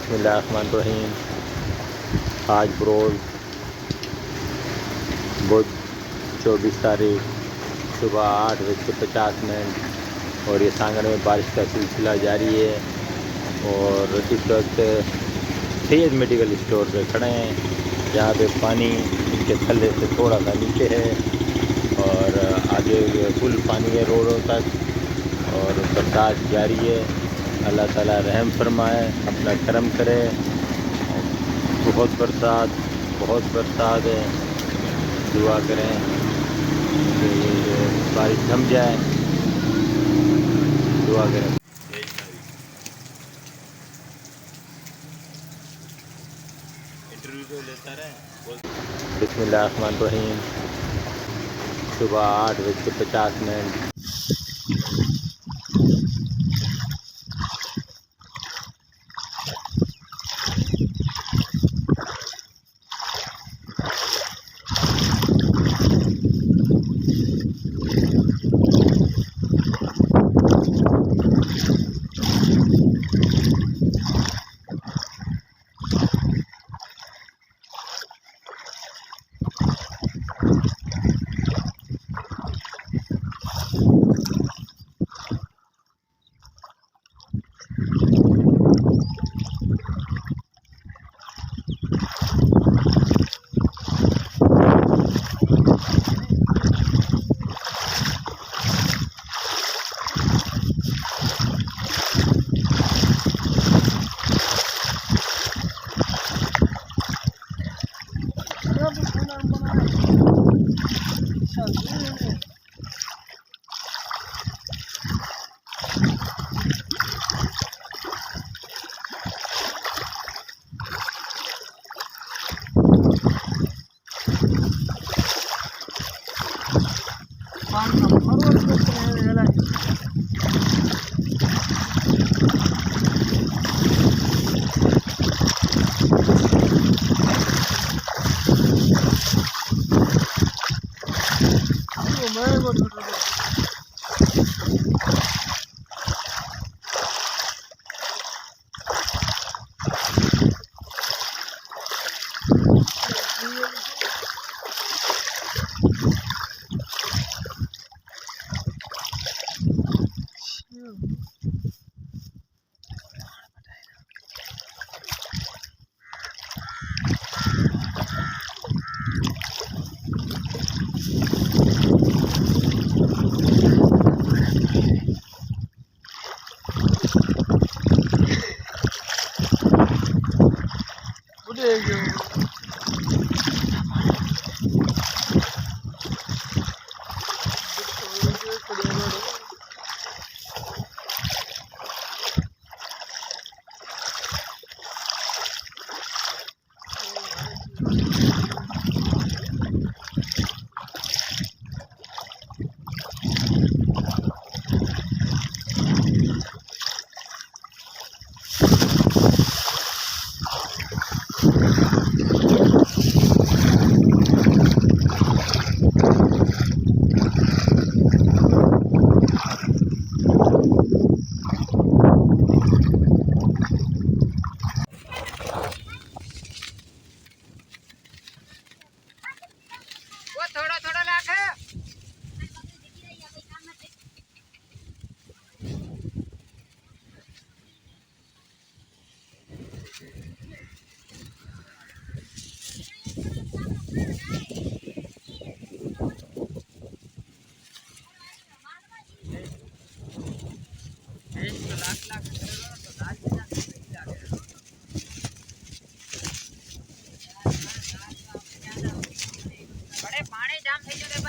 बिस्मिल्लाहिर्रहमानिर्रहीम। आज बरोज़ बुध 24 तारीख सुबह 8:50 और ये सांगड़ में बारिश का सिलसिला जारी है। और इस वक्त सैयद मेडिकल स्टोर पे खड़े हैं, जहाँ पे पानी इनके थल्ले से थोड़ा सा नीचे है और आगे फुल पानी है रोडों तक और बरसात जारी है। अल्लाह ताला रहम फरमाए, अपना करम करे। बहुत बरसात है, दुआ करें कि ये बारिश थम जाए, दुआ करें। इंटरव्यू तो लेता रहे। बिस्मिल्लाहिर्रहमानिर्रहीम। सुबह 8:50। बड़े पानी जाम થઈ ગયો